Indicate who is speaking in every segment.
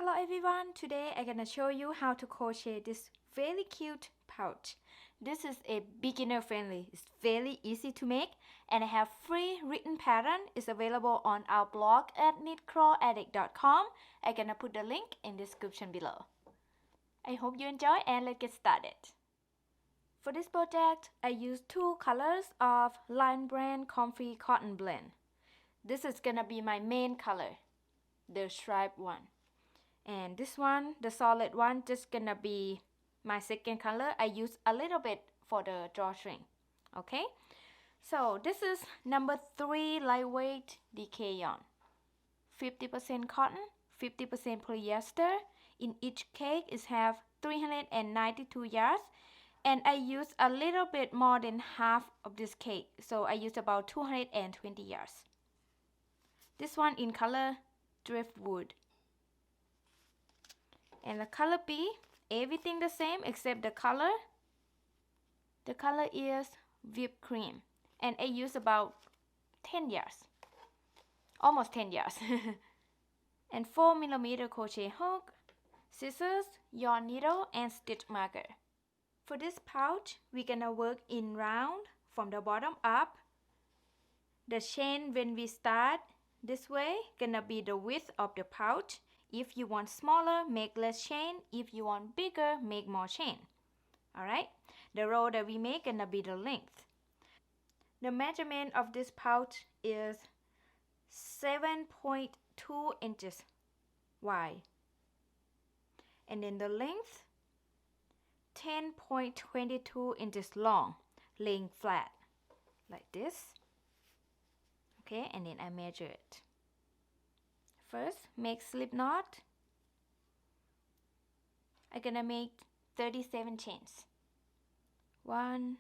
Speaker 1: Hello everyone, today I'm gonna show you how to crochet this very cute pouch. This is a beginner friendly, it's very easy to make, and I have free written pattern. It's available on our blog at knitcrawladdict.com. I'm gonna put the link in the description below. I hope you enjoy and let's get started. For this project, I used two colors of Lion Brand Comfy Cotton Blend. This is gonna be my main color, the striped one. And this one, the solid one, just gonna be my second color. I use a little bit for the drawstring. Okay, so this is number 3 lightweight DK yarn. 50% cotton, 50% polyester. In each cake it have 392 yards, and I use a little bit more than half of this cake, so I use about 220 yards. This one in color Driftwood. And the color B, everything the same except the color. The color is whipped cream, and I use about 10 yards, almost 10 yards. And 4mm crochet hook, scissors, yarn needle, and stitch marker. For this pouch, we're gonna work in round from the bottom up. The chain when we start this way gonna be the width of the pouch. If you want smaller, make less chain. If you want bigger, make more chain. Alright, the row that we make gonna be the length. The measurement of this pouch is 7.2 inches wide. And then the length, 10.22 inches long, laying flat, like this. Okay, and then I measure it. First, make slip knot. I'm gonna make 37 chains. 1,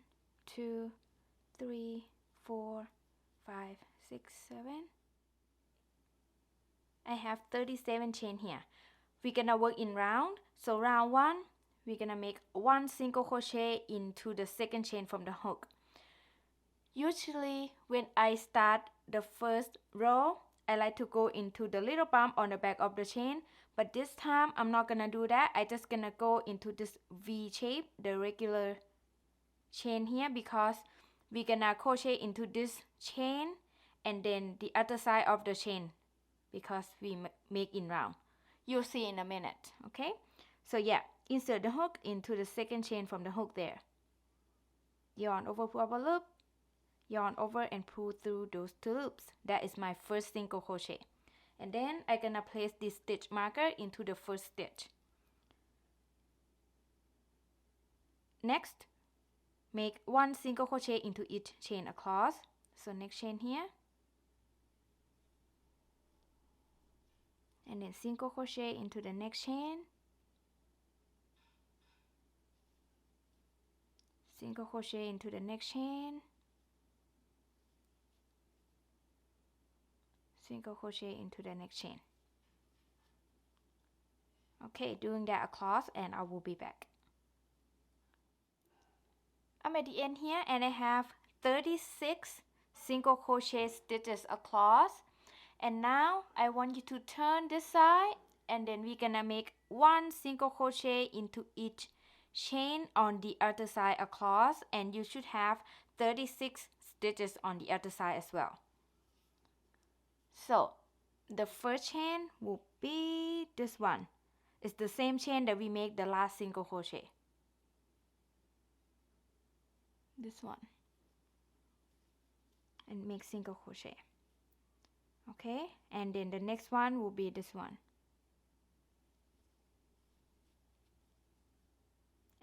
Speaker 1: 2, 3, 4, 5, 6, 7. I have 37 chain here. We're gonna work in round. So round 1, we're gonna make 1 single crochet into the second chain from the hook. Usually when I start the first row, I like to go into the little bump on the back of the chain, but this time I'm not gonna do that. I just gonna go into this V shape, the regular chain here, because we're gonna crochet into this chain and then the other side of the chain, because we make in round. You'll see in a minute. Okay, so yeah, insert the hook into the second chain from the hook there. Yarn over, pull up a loop, yarn over and pull through those 2 loops. That is my first single crochet. And then I'm gonna place this stitch marker into the first stitch. Next, make 1 single crochet into each chain across. So next chain here, and then single crochet into the next chain, single crochet into the next chain, single crochet into the next chain. Okay, doing that across, and I will be back. I'm at the end here, and I have 36 single crochet stitches across. And now I want you to turn this side, and then we're gonna make 1 single crochet into each chain on the other side across, and you should have 36 stitches on the other side as well. So the first chain will be this one. It's the same chain that we make the last single crochet. This one. And make single crochet. Okay, and then the next one will be this one.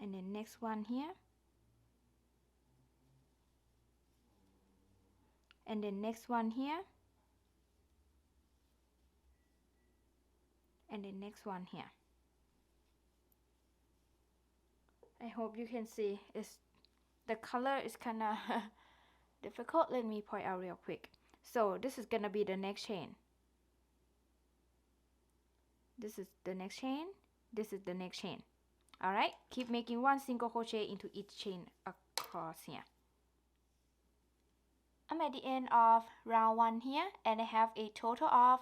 Speaker 1: And then next one here. And then next one here. And the next one here. I hope you can see. The color is kind of difficult. Let me point out real quick. So this is gonna be the next chain. This is the next chain. This is the next chain. Alright, keep making 1 single crochet into each chain across here. I'm at the end of round 1 here, and I have a total of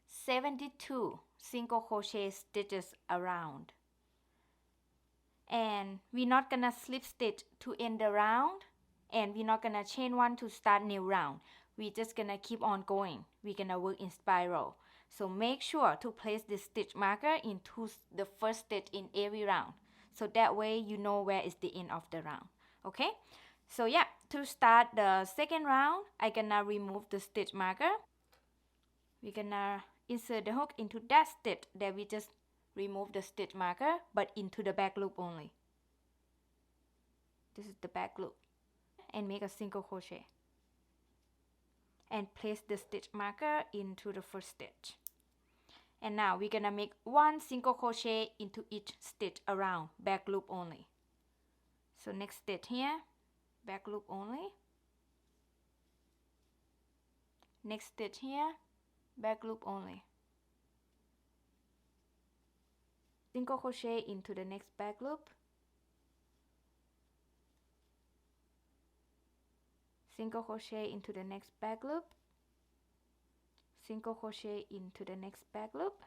Speaker 1: 72 single crochet stitches around. And we're not gonna slip stitch to end the round, and we're not gonna chain one to start new round. We're just gonna keep on going. We're gonna work in spiral. So make sure to place the stitch marker into the first stitch in every round. So that way you know where is the end of the round. Okay? So yeah, to start the second round, I'm gonna remove the stitch marker. We're gonna insert the hook into that stitch that we just remove the stitch marker, but into the back loop only. This is the back loop. And make a single crochet. And place the stitch marker into the first stitch. And now we're gonna make one single crochet into each stitch around, back loop only. So next stitch here, back loop only. Next stitch here, back loop only. Single crochet into the next back loop. Single crochet into the next back loop. Single crochet into the next back loop.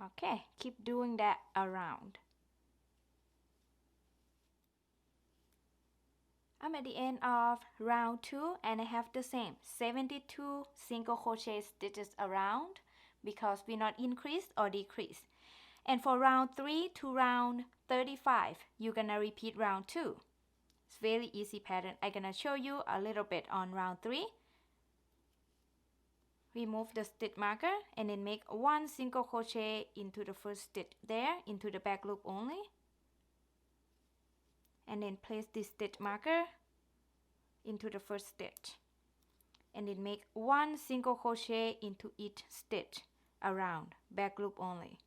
Speaker 1: Okay, keep doing that around. I'm at the end of round 2 and I have the same 72 single crochet stitches around because we not increase or decrease. And for round 3 to round 35, you're gonna repeat round 2. It's very easy pattern. I'm gonna show you a little bit on round 3. Remove the stitch marker and then make one single crochet into the first stitch there, into the back loop only. And then place this stitch marker into the first stitch. And then make one single crochet into each stitch around, back loop only.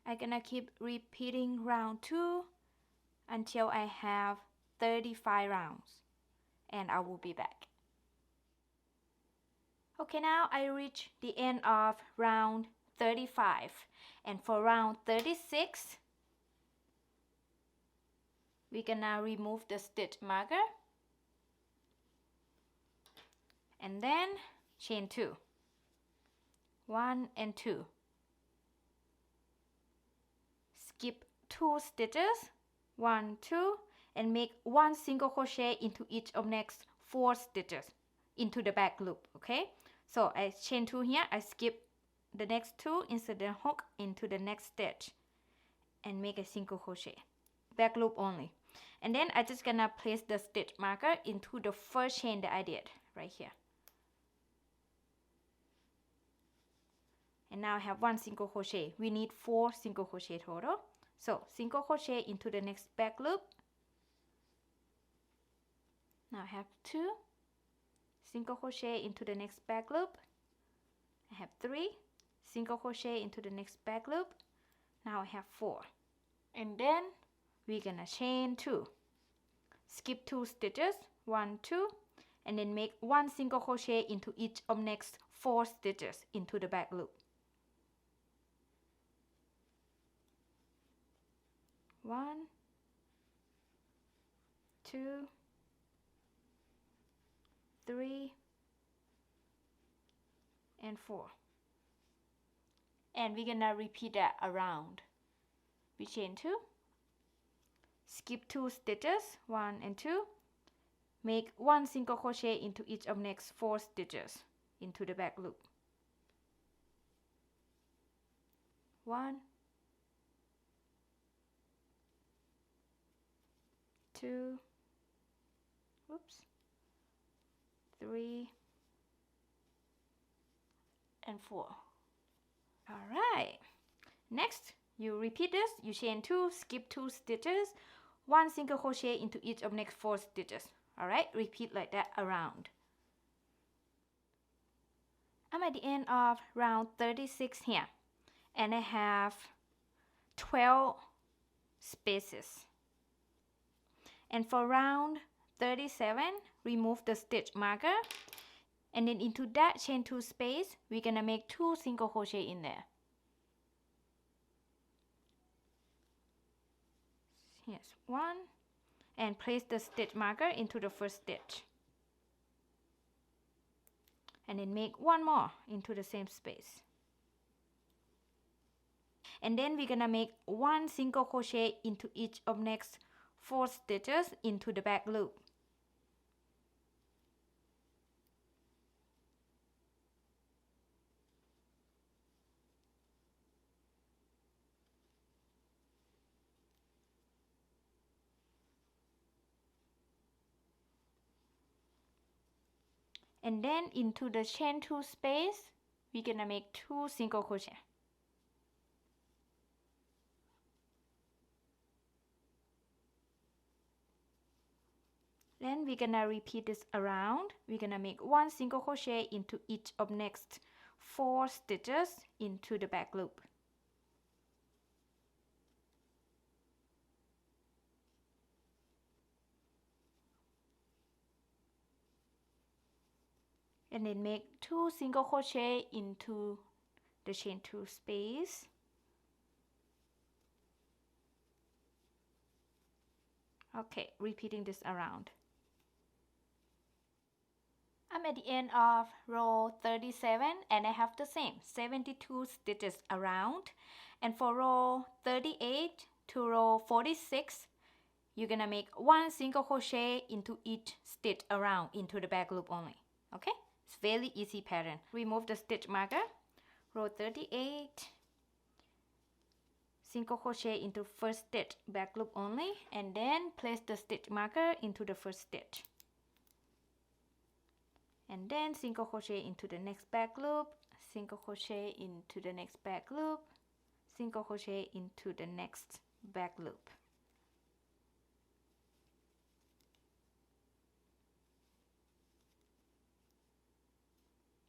Speaker 1: I'm gonna keep repeating round 2 until I have 35 rounds, and I will be back. Okay, now I reach the end of round 35, and for round 36, we're gonna remove the stitch marker, and then chain 2, 1 and 2. Skip 2 stitches, 1, 2, and make one single crochet into each of next 4 stitches into the back loop. Okay, so I chain 2 here, I skip the next 2, insert the hook into the next stitch and make a single crochet, back loop only. And then I just gonna place the stitch marker into the first chain that I did right here. And now I have one single crochet. We need 4 single crochet total. So single crochet into the next back loop. Now I have 2 single crochet into the next back loop. I have 3 single crochet into the next back loop. Now I have 4. And then we're gonna chain 2. Skip 2 stitches, 1, 2, and then make one single crochet into each of next 4 stitches into the back loop. 1, 2, 3, and 4. And we're gonna repeat that around. We chain 2, skip 2 stitches, 1 and 2, make one single crochet into each of next 4 stitches into the back loop. 1, 2, 3, and 4. Alright, next you repeat this. You chain 2, skip 2 stitches, one single crochet into each of next 4 stitches. Alright, repeat like that around. I'm at the end of round 36 here, and I have 12 spaces. And for round 37, remove the stitch marker And then into that chain 2 space, we're gonna make 2 single crochet in there. Here's 1, and place the stitch marker into the first stitch. And then make 1 more into the same space. And then we're gonna make 1 single crochet into each of next 4 stitches into the back loop. And then into the chain 2 space, we're gonna make 2 single crochet. Then we're gonna repeat this around. We're gonna make 1 single crochet into each of next 4 stitches into the back loop. And then make 2 single crochet into the chain 2 space. Okay, repeating this around. I'm at the end of row 37 and I have the same 72 stitches around. And for row 38 to row 46, you're gonna make 1 single crochet into each stitch around into the back loop only. Okay, it's very easy pattern. Remove the stitch marker. Row 38, single crochet into first stitch, back loop only, and then place the stitch marker into the first stitch. And then single crochet into the next back loop, single crochet into the next back loop, single crochet into the next back loop.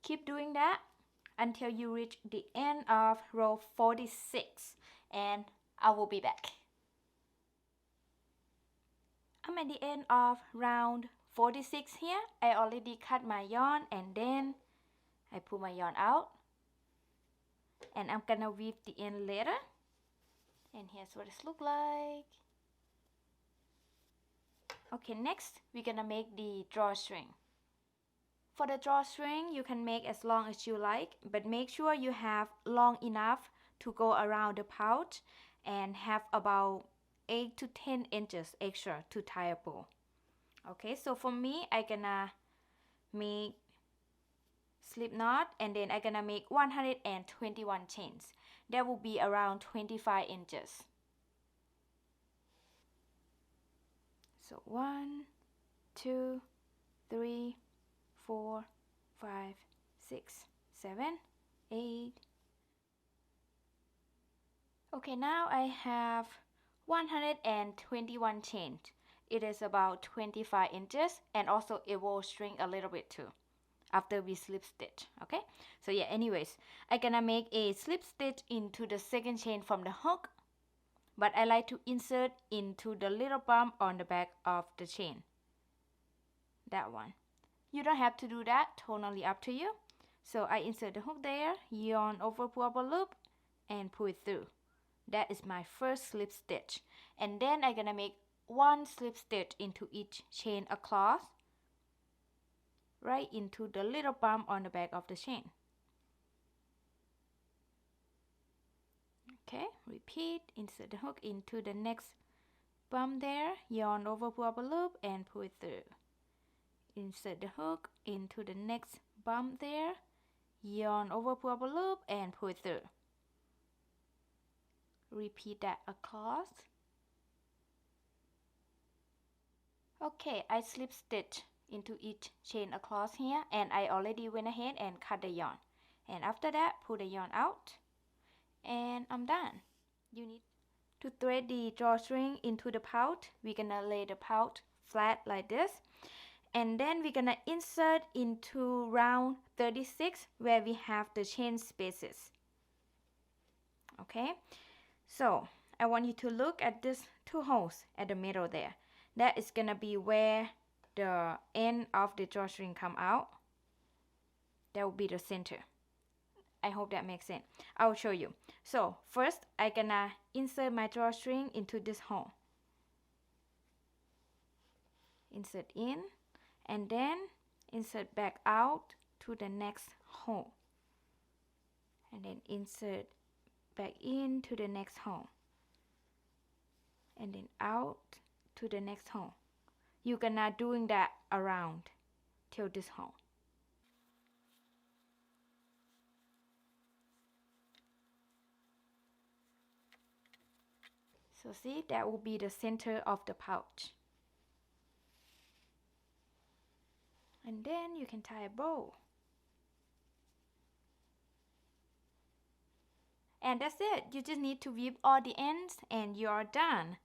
Speaker 1: Keep doing that until you reach the end of row 46 and I will be back. I'm at the end of round 46 here. I already cut my yarn and then I pull my yarn out and I'm gonna weave the end later. And here's what it looks like. Okay, next we're gonna make the drawstring. For the drawstring, you can make as long as you like, but make sure you have long enough to go around the pouch and have about 8 to 10 inches extra to tie a bow. Okay, so for me, I gonna make slip knot and then I gonna make 121 chains. That will be around 25 inches. So 1, 2, 3, 4, 5, 6, 7, 8. Okay, now I have 121 chains. It is about 25 inches and also it will shrink a little bit too after we slip stitch. Okay, so yeah, anyways, I'm gonna make a slip stitch into the second chain from the hook, but I like to insert into the little bump on the back of the chain. That one. You don't have to do that, totally up to you. So I insert the hook there, yarn over, pull up a loop and pull it through. That is my first slip stitch. And then I'm gonna make 1 slip stitch into each chain across, right into the little bump on the back of the chain. Okay, repeat, insert the hook into the next bump there, yarn over, pull up a loop and pull it through. Insert the hook into the next bump there, yarn over, pull up a loop and pull it through. Repeat that across. Okay, I slip stitch into each chain across here and I already went ahead and cut the yarn. And after that, pull the yarn out and I'm done. You need to thread the drawstring into the pouch. We're gonna lay the pouch flat like this. And then we're gonna insert into round 36 where we have the chain spaces. Okay, so I want you to look at these 2 holes at the middle there. That is gonna be where the end of the drawstring come out. That will be the center. I hope that makes sense. I'll show you. So first I gonna insert my drawstring into this hole. Insert in and then insert back out to the next hole. And then insert back into the next hole. And then out to the next hole. You're gonna doing that around till this hole. So see, that will be the center of the pouch. And then you can tie a bow. And that's it. You just need to weave all the ends and you're done.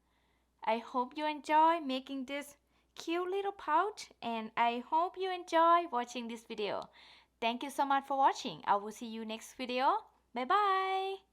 Speaker 1: I hope you enjoy making this cute little pouch, and I hope you enjoy watching this video. Thank you so much for watching. I will see you next video. Bye bye.